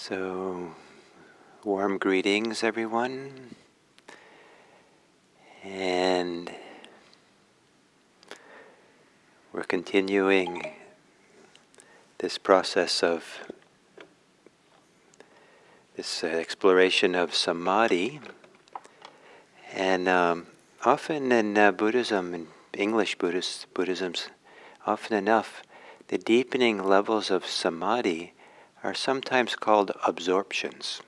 So, warm greetings, everyone. And we're continuing this process of this exploration of samadhi. And often in Buddhism, in English Buddhisms, often enough, the deepening levels of samadhi are sometimes called absorptions,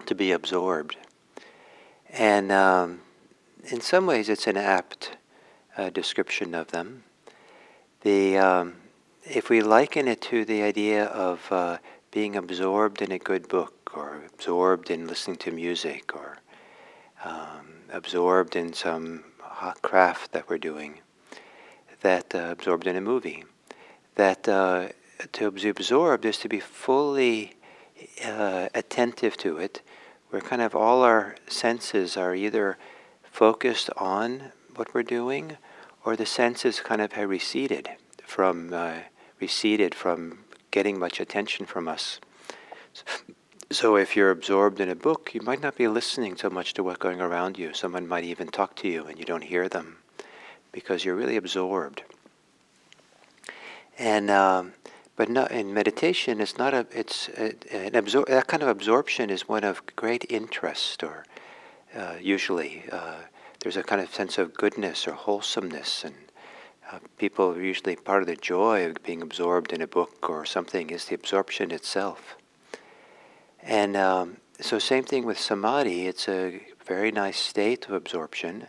to be absorbed. And in some ways it's an apt description of them. If we liken it to the idea of being absorbed in a good book, or absorbed in listening to music, or absorbed in some hot craft that we're doing, that absorbed in a movie, that to be absorbed is to be fully attentive to it, where kind of all our senses are either focused on what we're doing, or the senses kind of have receded from getting much attention from us. So if you're absorbed in a book, you might not be listening so much to what's going around you. Someone might even talk to you and you don't hear them because you're really absorbed. And but no, in meditation, it's not a. It's that kind of absorption is one of great interest, or usually there's a kind of sense of goodness or wholesomeness, and people usually part of the joy of being absorbed in a book or something is the absorption itself. And so same thing with samadhi. It's a very nice state of absorption.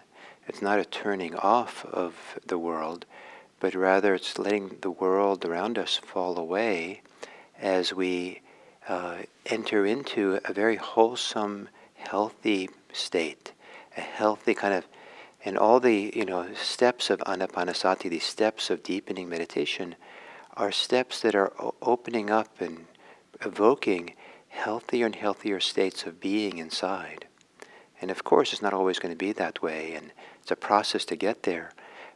It's not a turning off of the world, but rather it's letting the world around us fall away as we enter into a very wholesome, healthy state, a healthy kind of, and all the steps of anapanasati, these steps of deepening meditation, are steps that are opening up and evoking healthier and healthier states of being inside. And of course, it's not always going to be that way, and it's a process to get there.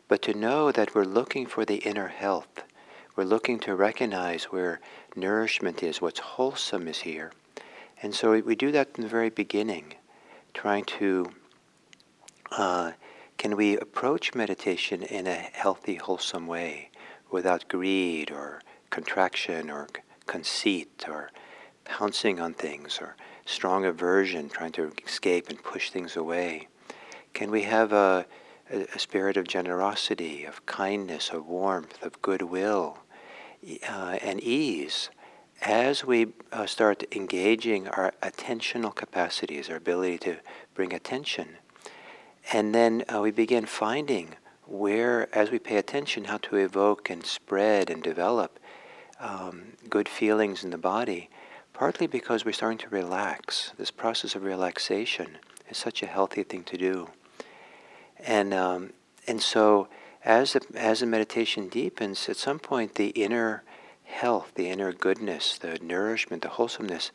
But to know that we're looking for the inner health, we're looking to recognize where nourishment is, what's wholesome is here. And so we do that in the very beginning, trying to, can we approach meditation in a healthy, wholesome way, without greed or contraction or conceit or pouncing on things or strong aversion, trying to escape and push things away? Can we have a spirit of generosity, of kindness, of warmth, of goodwill, and ease as we start engaging our attentional capacities, our ability to bring attention? And then we begin finding where, as we pay attention, how to evoke and spread and develop good feelings in the body, partly because we're starting to relax. This process of relaxation is such a healthy thing to do. And so as the meditation deepens, at some point the inner health, the inner goodness, the nourishment, the wholesomeness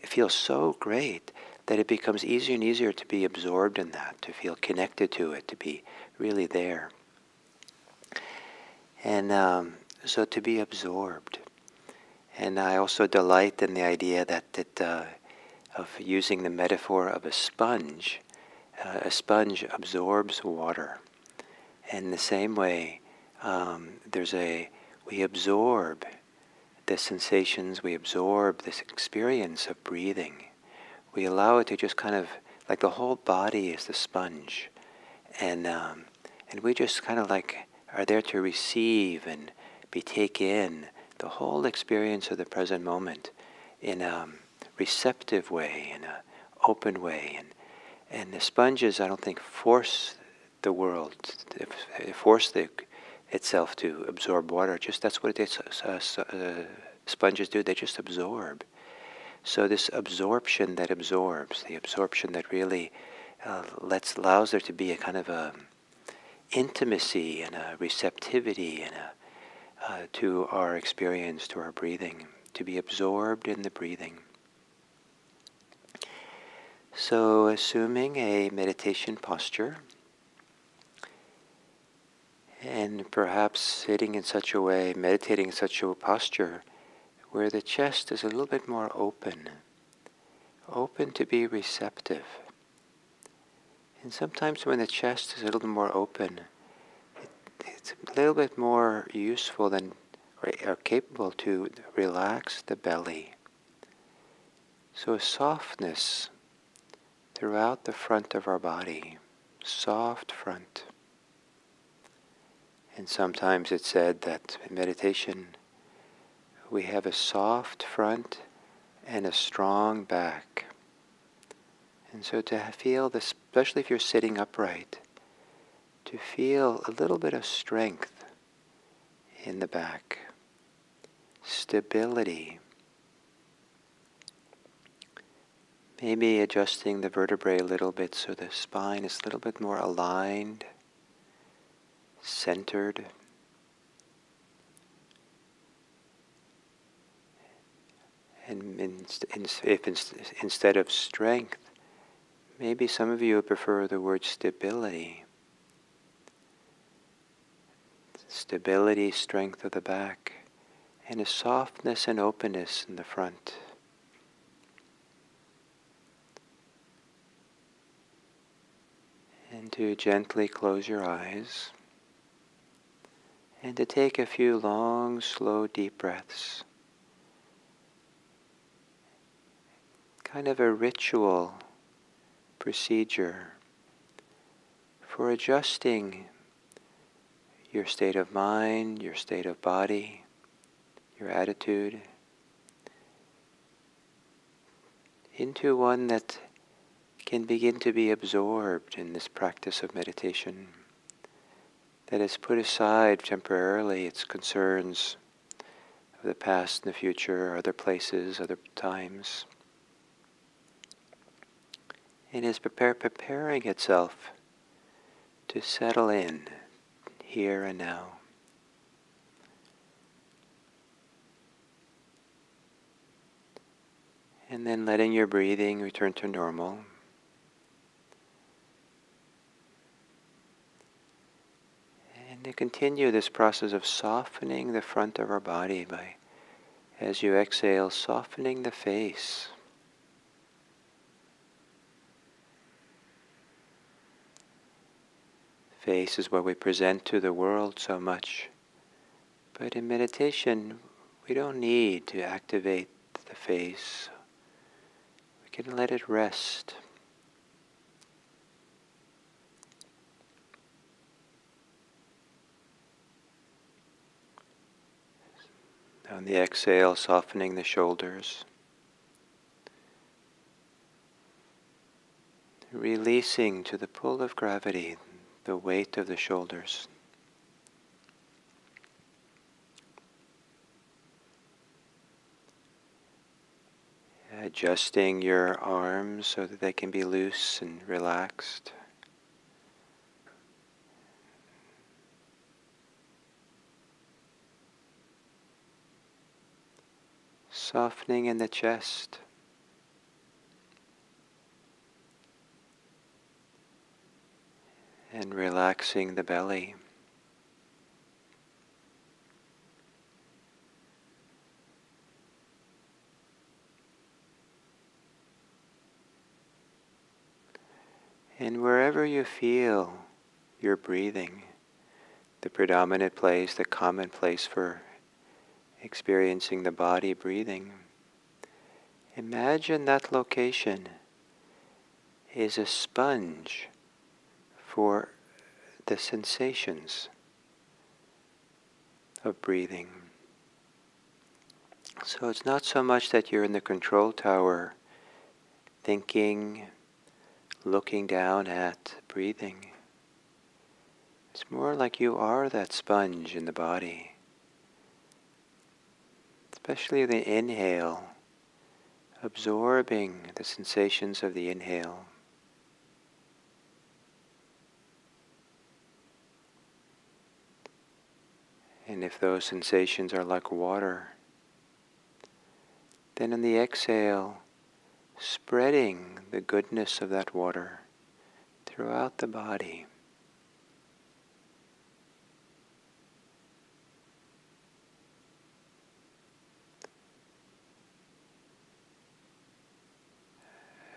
feels so great that it becomes easier and easier to be absorbed in that, to feel connected to it, to be really there. And so to be absorbed. And I also delight in the idea that of using the metaphor of a sponge. A sponge absorbs water. And in the same way, we absorb the sensations, we absorb this experience of breathing. We allow it to just kind of, like the whole body is the sponge. And we just kind of like are there to receive and be taken in the whole experience of the present moment in a receptive way, in an open way. And the sponges, I don't think, force the world, force itself to absorb water. Just that's what sponges do. They just absorb. So this absorption that absorbs, the absorption that really allows there to be a kind of a intimacy and a receptivity and to our experience, to our breathing, to be absorbed in the breathing. So assuming a meditation posture, and perhaps sitting in such a way, meditating in such a posture where the chest is a little bit more open, open to be receptive. And sometimes when the chest is a little more open, it's a little bit more useful than or capable to relax the belly. So a softness throughout the front of our body, soft front. And sometimes it's said that in meditation we have a soft front and a strong back. And so to feel this, especially if you're sitting upright, to feel a little bit of strength in the back, stability, maybe adjusting the vertebrae a little bit so the spine is a little bit more aligned, centered. And instead of strength, maybe some of you prefer the word stability. Stability, strength of the back, and a softness and openness in the front. And to gently close your eyes, and to take a few long, slow, deep breaths. Kind of a ritual procedure for adjusting your state of mind, your state of body, your attitude, into one that can begin to be absorbed in this practice of meditation, that has put aside temporarily its concerns of the past and the future, other places, other times, and is preparing itself to settle in here and now. And then letting your breathing return to normal. And to continue this process of softening the front of our body by, as you exhale, softening the face. Face is what we present to the world so much. But in meditation, we don't need to activate the face. We can let it rest. On the exhale, softening the shoulders. Releasing to the pull of gravity the weight of the shoulders. Adjusting your arms so that they can be loose and relaxed. Softening in the chest. And relaxing the belly. And wherever you feel your breathing, the predominant place, the common place for experiencing the body breathing, imagine that location is a sponge for the sensations of breathing. So it's not so much that you're in the control tower thinking, looking down at breathing. It's more like you are that sponge in the body. Especially the inhale, absorbing the sensations of the inhale. And if those sensations are like water, then in the exhale, spreading the goodness of that water throughout the body.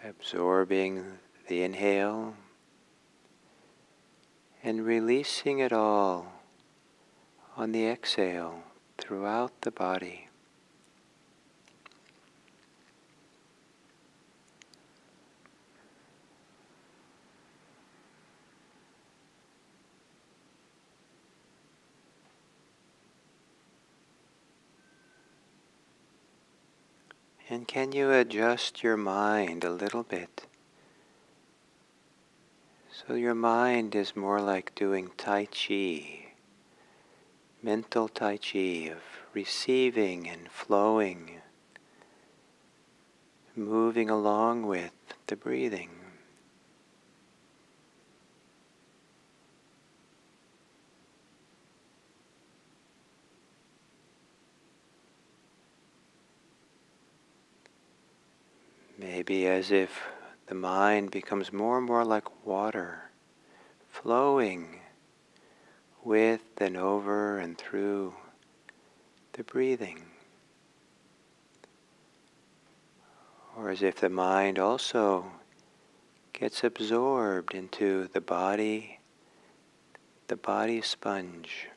absorbing the inhale and releasing it all on the exhale throughout the body. And can you adjust your mind a little bit? So your mind is more like doing Tai Chi, mental Tai Chi of receiving and flowing, moving along with the breathing. Maybe as if the mind becomes more and more like water, flowing with and over and through the breathing. Or as if the mind also gets absorbed into the body sponge.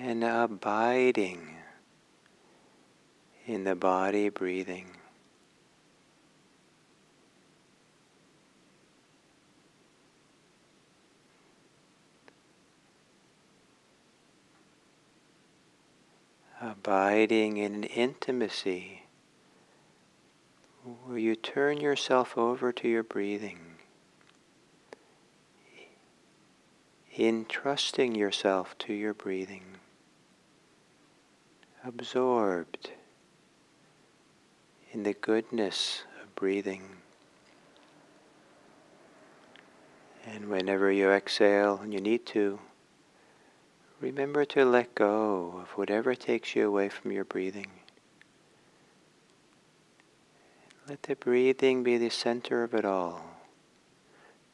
And abiding in the body breathing. Abiding in an intimacy where you turn yourself over to your breathing, entrusting yourself to your breathing, absorbed in the goodness of breathing. And whenever you exhale and you need to, remember to let go of whatever takes you away from your breathing. Let the breathing be the center of it all,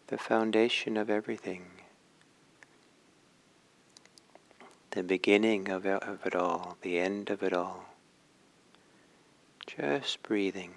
the foundation of everything, the beginning of it all, the end of it all. Just breathing.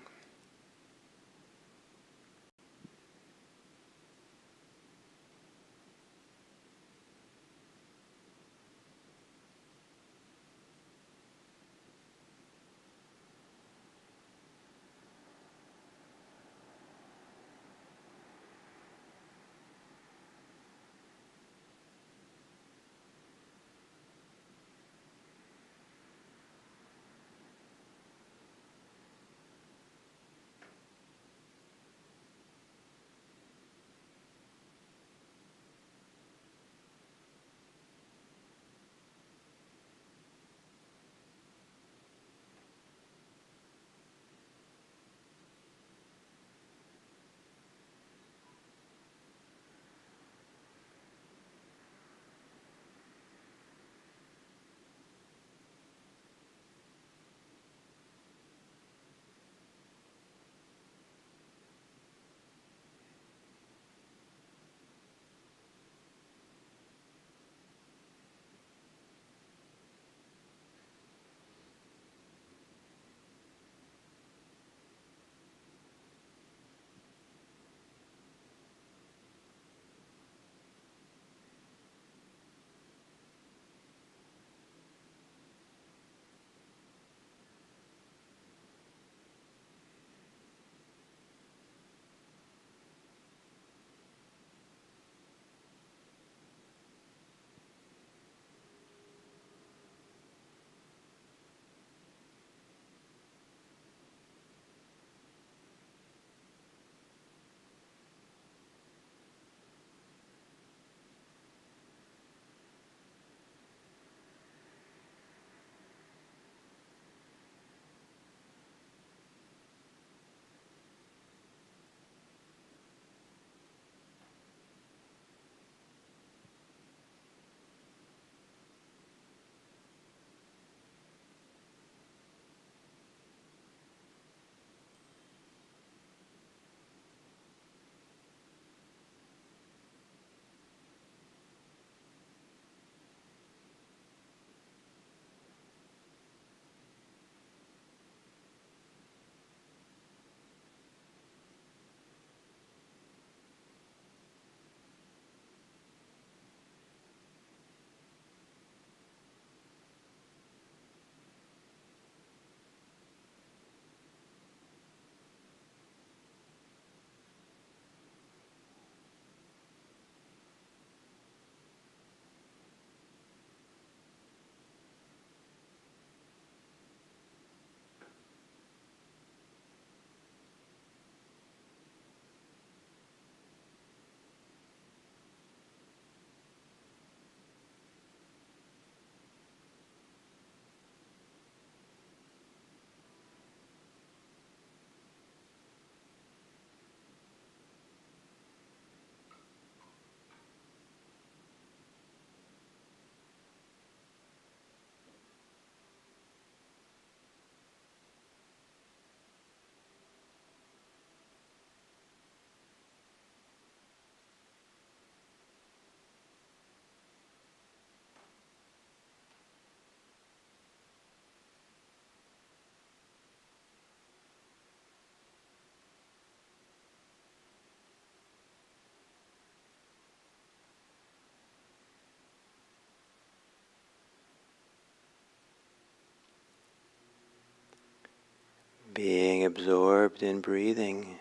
being absorbed in breathing,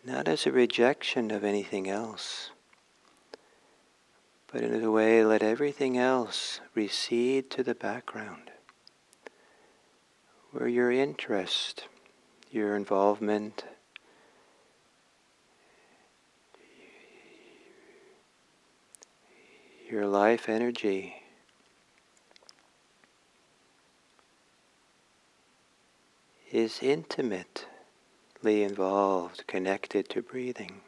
not as a rejection of anything else, but in a way let everything else recede to the background, where your interest, your involvement, your life energy is intimately involved, connected to breathing.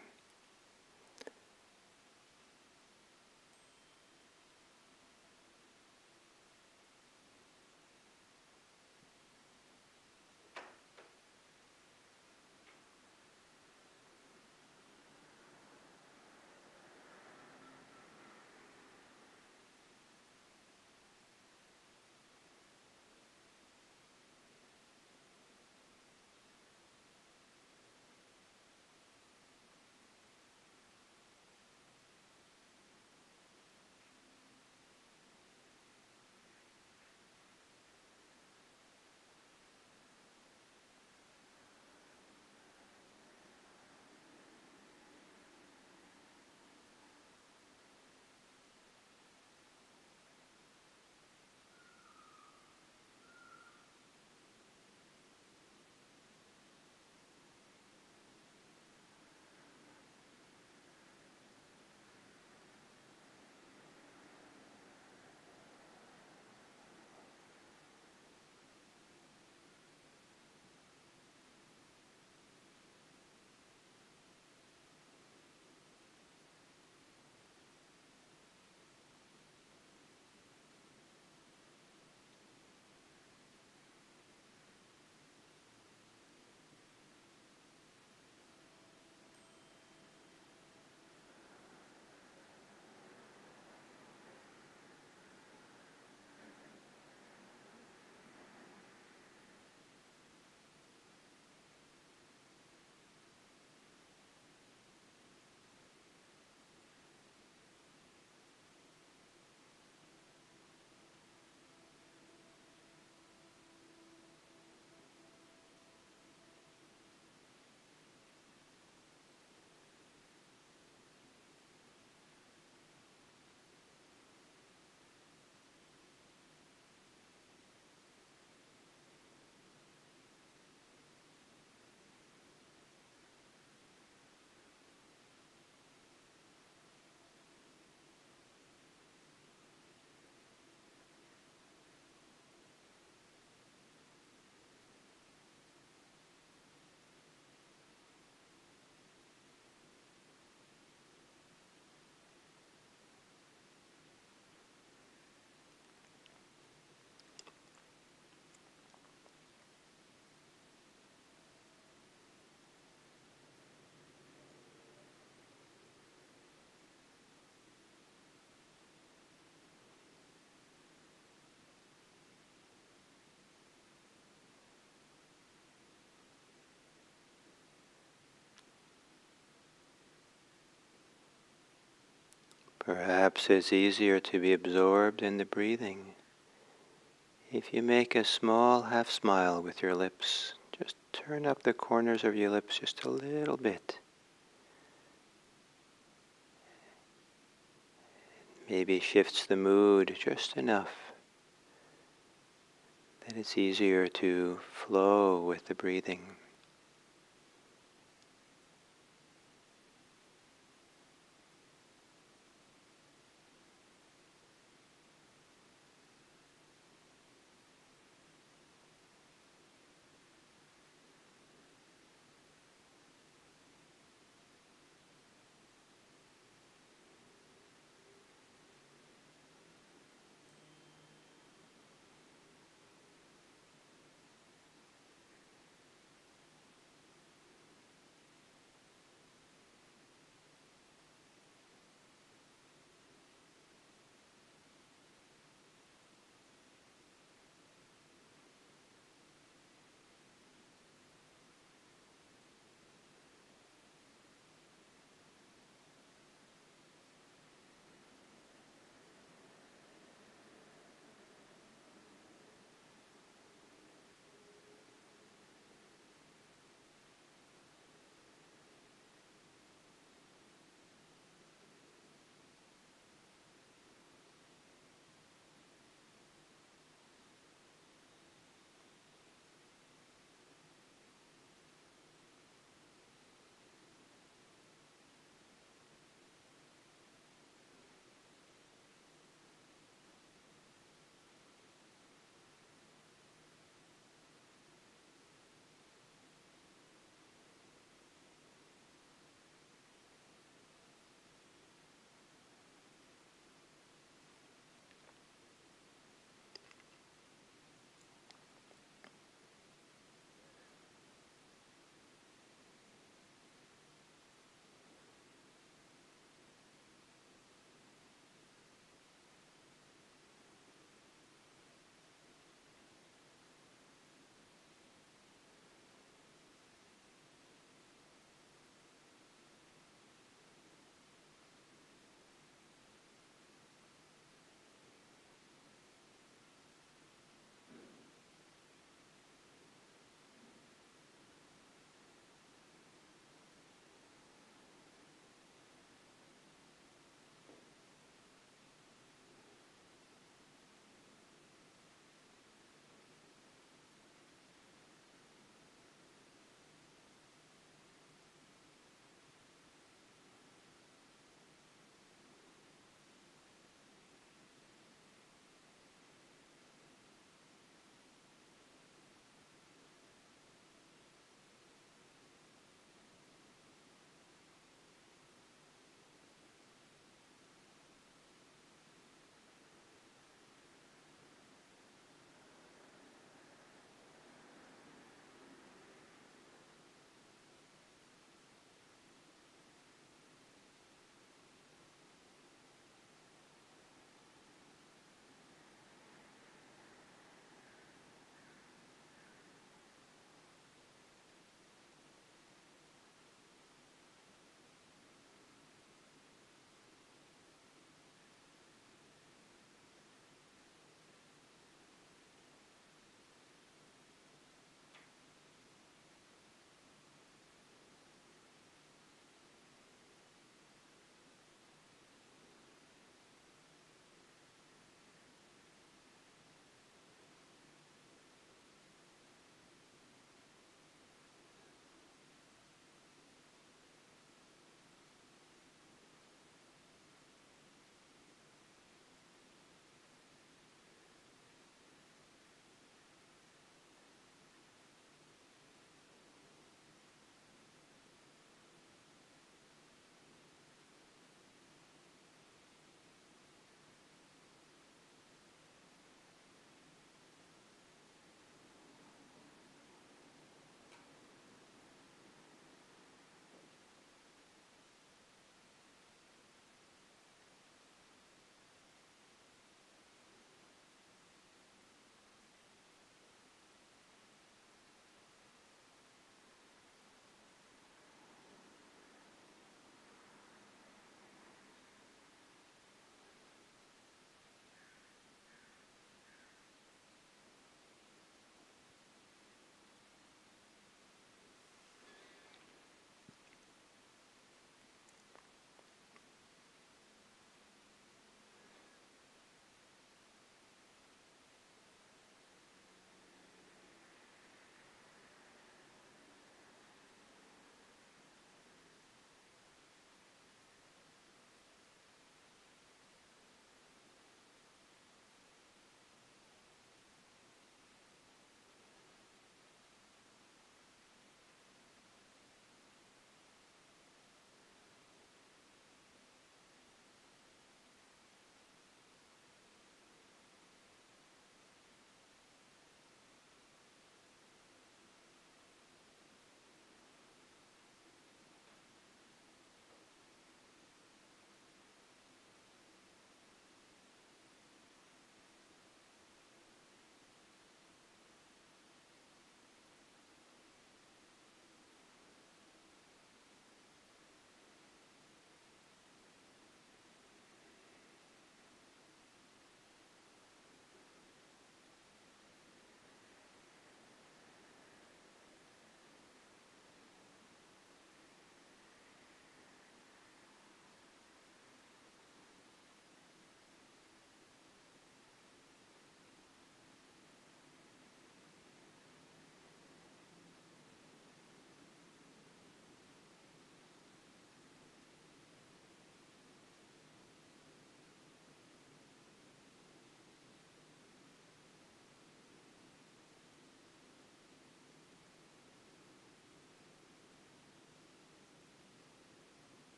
Perhaps it's easier to be absorbed in the breathing if you make a small half smile with your lips. Just turn up the corners of your lips just a little bit. Maybe shifts the mood just enough that it's easier to flow with the breathing.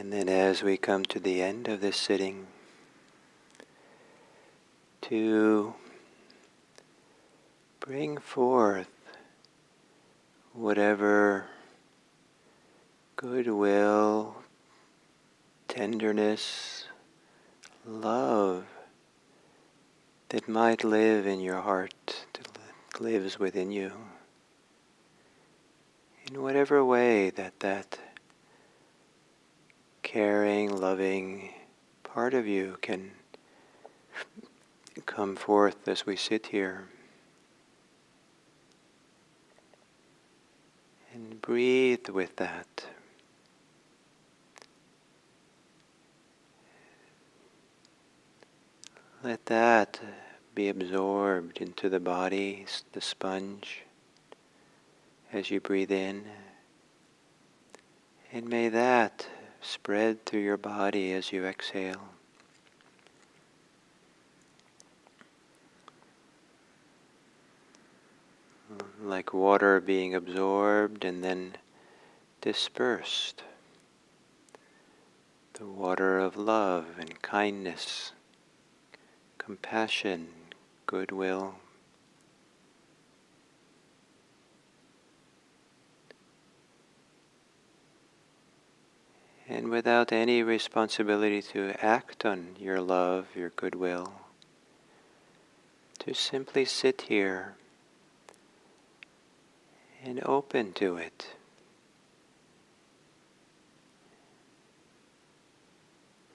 And then as we come to the end of this sitting, to bring forth whatever goodwill, tenderness, love that might live in your heart, that lives within you, in whatever way that caring, loving part of you can come forth as we sit here. And breathe with that. Let that be absorbed into the body, the sponge, as you breathe in. And may that spread through your body as you exhale. Like water being absorbed and then dispersed. The water of love and kindness, compassion, goodwill. And without any responsibility to act on your love, your goodwill, to simply sit here and open to it.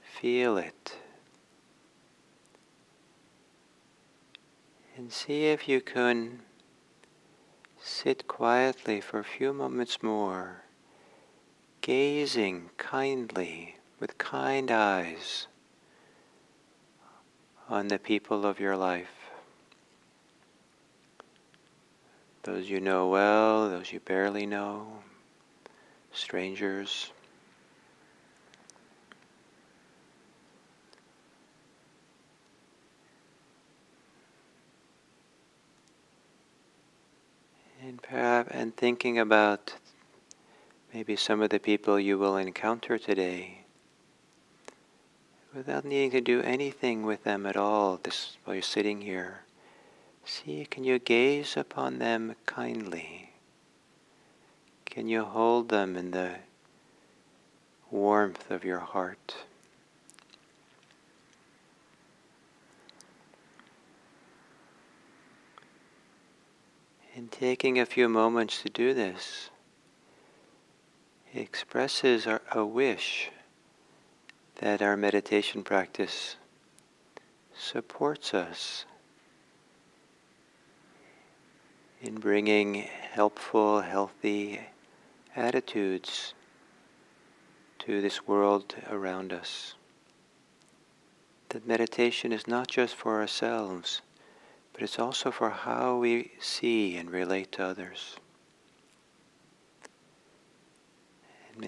Feel it. And see if you can sit quietly for a few moments more, gazing kindly, with kind eyes, on the people of your life. Those you know well, those you barely know, strangers. And thinking about maybe some of the people you will encounter today, without needing to do anything with them at all, this while you're sitting here. See, can you gaze upon them kindly? Can you hold them in the warmth of your heart? And taking a few moments to do this, it expresses a wish that our meditation practice supports us in bringing helpful, healthy attitudes to this world around us. That meditation is not just for ourselves, but it's also for how we see and relate to others. And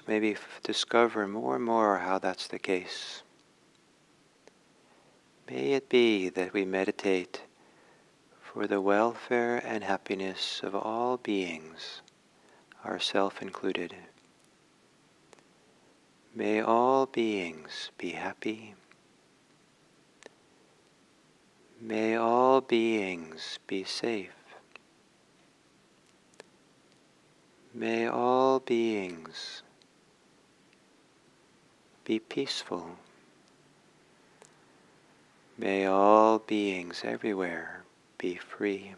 maybe discover more and more how that's the case. May it be that we meditate for the welfare and happiness of all beings, ourself included. May all beings be happy. May all beings be safe. May all beings be peaceful. May all beings everywhere be free.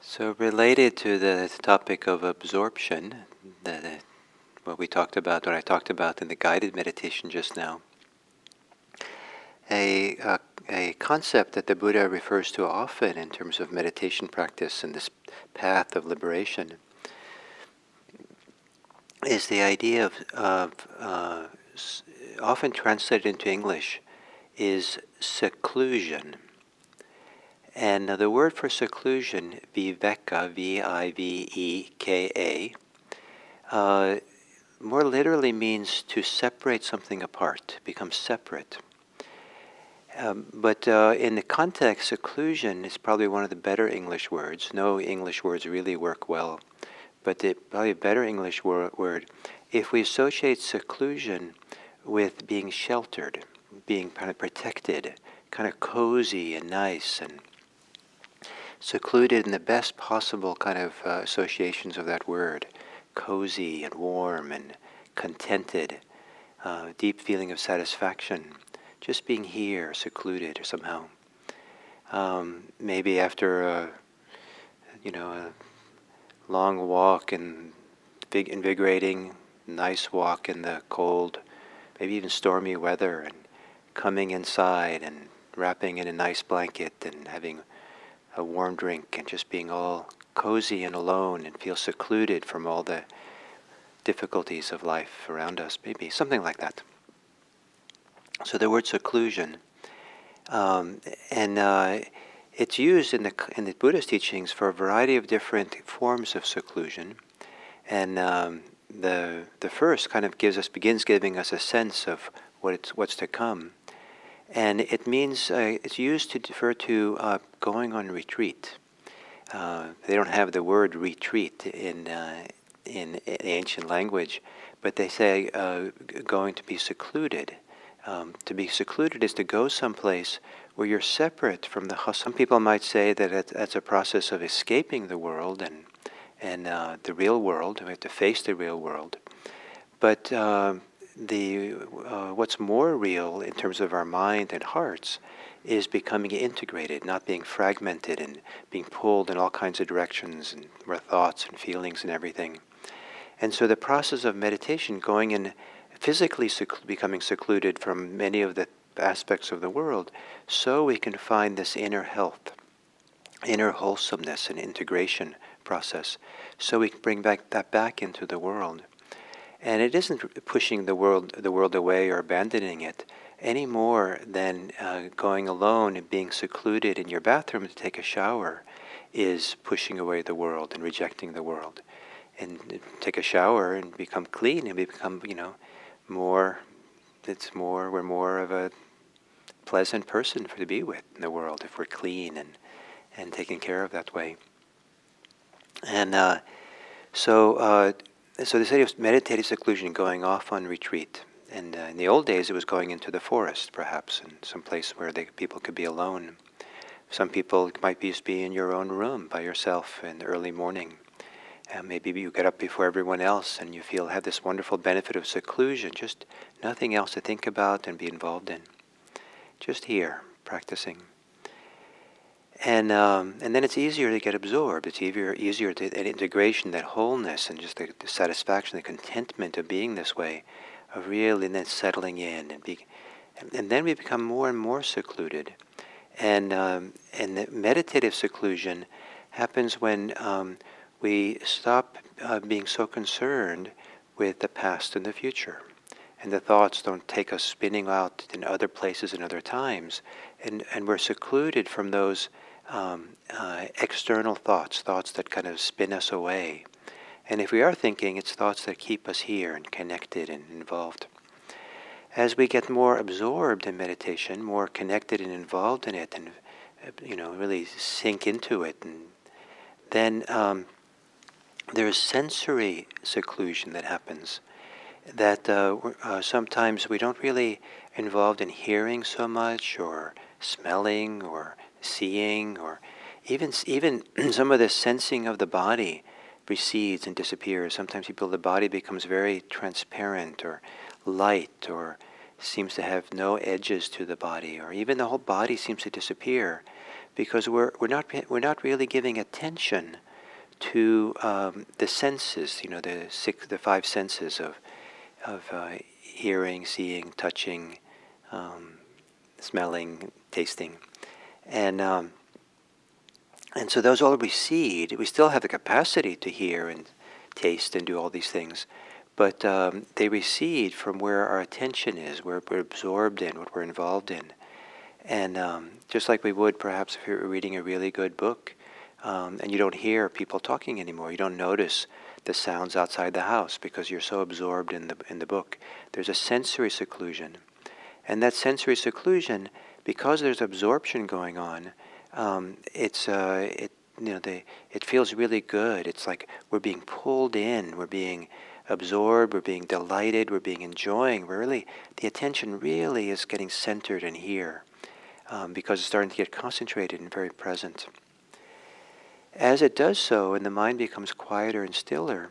So related to the topic of absorption, what I talked about in the guided meditation just now, a concept that the Buddha refers to often in terms of meditation practice and this path of liberation is the idea of often translated into English is seclusion. And the word for seclusion, viveka, V-I-V-E-K-A, more literally means to separate something apart, become separate. But in the context, seclusion is probably one of the better English words. No English words really work well, but probably a better English word. If we associate seclusion with being sheltered, being kind of protected, kind of cozy and nice and secluded in the best possible kind of associations of that word, cozy and warm and contented, deep feeling of satisfaction, just being here, secluded somehow. Maybe after a long walk and big invigorating, nice walk in the cold, maybe even stormy weather, and coming inside and wrapping in a nice blanket and having a warm drink and just being all cozy and alone and feel secluded from all the difficulties of life around us, maybe something like that. So the word seclusion, it's used in the Buddhist teachings for a variety of different forms of seclusion, and the first kind of begins giving us a sense of what's to come, and it means it's used to refer to going on retreat. They don't have the word retreat in ancient language, but they say going to be secluded. To be secluded is to go someplace where you're separate from the hustle. Some people might say that that's a process of escaping the world and the real world. We have to face the real world. But what's more real in terms of our mind and hearts is becoming integrated, not being fragmented and being pulled in all kinds of directions and our thoughts and feelings and everything. And so the process of meditation, going in physically becoming secluded from many of the aspects of the world, so we can find this inner health, inner wholesomeness and integration process, so we can bring that back into the world. And it isn't pushing the world away or abandoning it any more than going alone and being secluded in your bathroom to take a shower is pushing away the world and rejecting the world. And take a shower and become clean and become, we're more of a pleasant person to be with in the world if we're clean and taken care of that way. And so this idea of meditative seclusion, going off on retreat. And in the old days, it was going into the forest, perhaps, in some place where people could be alone. Some people, it might just be in your own room by yourself in the early morning. Maybe you get up before everyone else and you have this wonderful benefit of seclusion, just nothing else to think about and be involved in. Just here, practicing. And then it's easier to get absorbed. It's easier to that integration, that wholeness, and just the satisfaction, the contentment of being this way, of really then settling in and then we become more and more secluded. And the meditative seclusion happens when we stop being so concerned with the past and the future. And the thoughts don't take us spinning out in other places and other times. And we're secluded from those external thoughts that kind of spin us away. And if we are thinking, it's thoughts that keep us here and connected and involved. As we get more absorbed in meditation, more connected and involved in it, and really sink into it, and then there's sensory seclusion that happens. That sometimes we don't really involved in hearing so much, or smelling, or seeing, or even some of the sensing of the body recedes and disappears. Sometimes the body becomes very transparent or light, or seems to have no edges to the body, or even the whole body seems to disappear, because we're not really giving attention to the senses, the five senses of hearing, seeing, touching, smelling, tasting, and so those all recede. We still have the capacity to hear and taste and do all these things, but they recede from where our attention is, where we're absorbed in, what we're involved in. And just like we would perhaps if you were reading a really good book, and you don't hear people talking anymore, you don't notice the sounds outside the house because you're so absorbed in the book. There's a sensory seclusion. And that sensory seclusion, because there's absorption going on, it feels really good. It's like we're being pulled in, we're being absorbed, we're being delighted, we're being enjoying. The attention really is getting centered in here because it's starting to get concentrated and very present. As it does so, and the mind becomes quieter and stiller,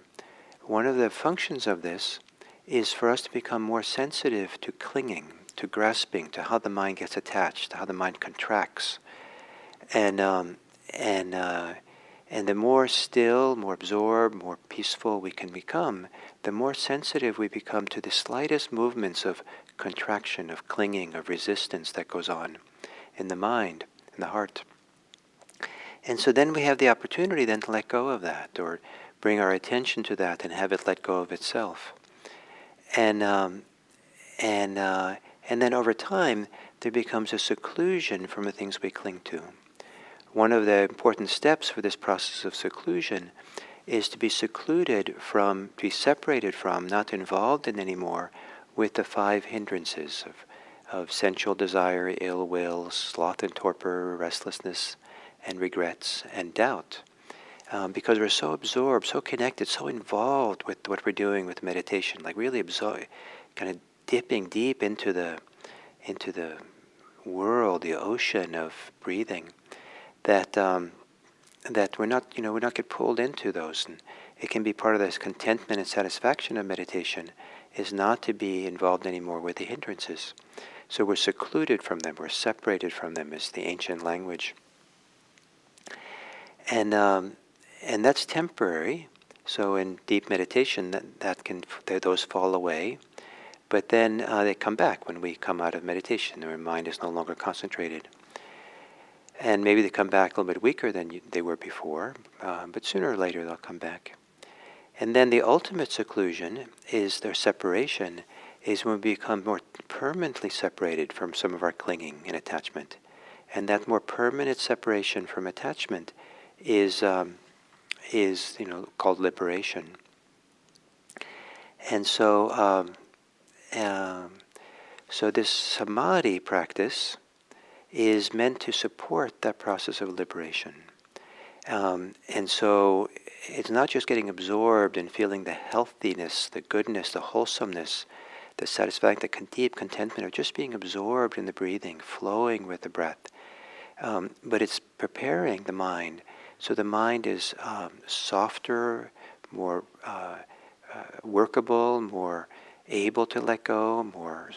one of the functions of this is for us to become more sensitive to clinging, to grasping, to how the mind gets attached, to how the mind contracts. And the more still, more absorbed, more peaceful we can become, the more sensitive we become to the slightest movements of contraction, of clinging, of resistance that goes on in the mind, in the heart. And so then we have the opportunity then to let go of that, or bring our attention to that and have it let go of itself. And then over time, there becomes a seclusion from the things we cling to. One of the important steps for this process of seclusion is to be secluded from, to be separated from, not involved in anymore with the 5 hindrances of sensual desire, ill will, sloth and torpor, restlessness, and regrets, and doubt. Because we're so absorbed, so connected, so involved with what we're doing with meditation, like really kind of dipping deep into the world, the ocean of breathing, that we're not get pulled into those. And it can be part of this contentment and satisfaction of meditation is not to be involved anymore with the hindrances. So we're secluded from them, we're separated from them, is the ancient language. And that's temporary. So in deep meditation, those fall away. But then they come back when we come out of meditation. Our mind is no longer concentrated. And maybe they come back a little bit weaker than they were before, but sooner or later they'll come back. And then the ultimate seclusion is their separation, is when we become more permanently separated from some of our clinging and attachment. And that more permanent separation from attachment is called liberation. And so this samadhi practice is meant to support that process of liberation. And so it's not just getting absorbed and feeling the healthiness, the goodness, the wholesomeness, the satisfaction, the deep contentment of just being absorbed in the breathing, flowing with the breath. But it's preparing the mind. So the mind is softer, more workable, more able to let go, more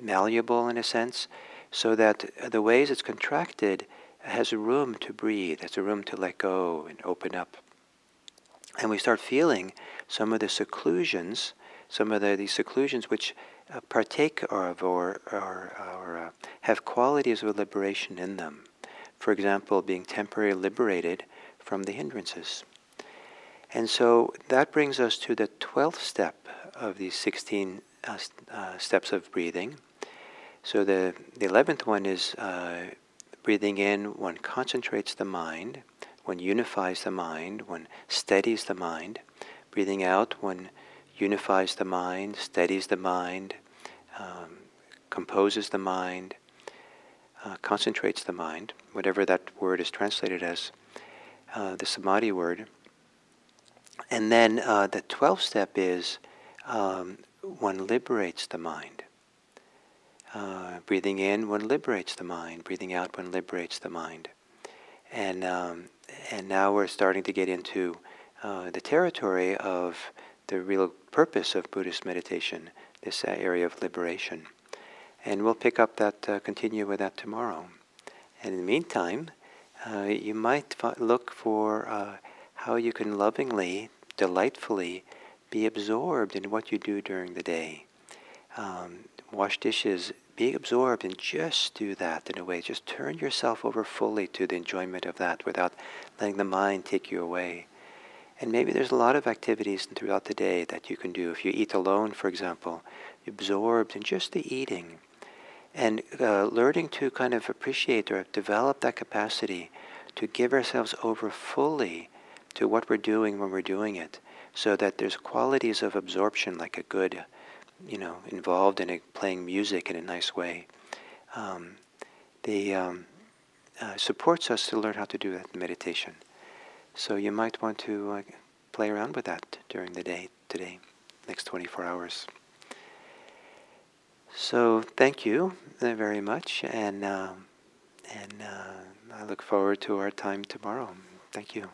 malleable in a sense, so that the ways it's contracted has a room to breathe, has a room to let go and open up. And we start feeling some of the seclusions, these seclusions which partake of or have qualities of liberation in them. For example, being temporarily liberated from the hindrances. And so that brings us to the 12th step of these 16 steps of breathing. So the 11th one is breathing in, one concentrates the mind, one unifies the mind, one steadies the mind. Breathing out, one unifies the mind, steadies the mind, composes the mind, concentrates the mind, whatever that word is translated as, the samadhi word. And then the 12th step is one liberates the mind. Breathing in, one liberates the mind. Breathing out, one liberates the mind. And now we're starting to get into the territory of the real purpose of Buddhist meditation, this area of liberation. And we'll pick up that, continue with that tomorrow. And in the meantime, you might look for how you can lovingly, delightfully be absorbed in what you do during the day. Wash dishes, be absorbed and just do that in a way. Just turn yourself over fully to the enjoyment of that without letting the mind take you away. And maybe there's a lot of activities throughout the day that you can do. If you eat alone, for example, absorbed in just the eating, and learning to kind of appreciate or develop that capacity to give ourselves over fully to what we're doing when we're doing it, so that there's qualities of absorption, like a good, involved in playing music in a nice way. The supports us to learn how to do that in meditation. So you might want to play around with that during the day today, next 24 hours. So thank you very much, and I look forward to our time tomorrow. Thank you.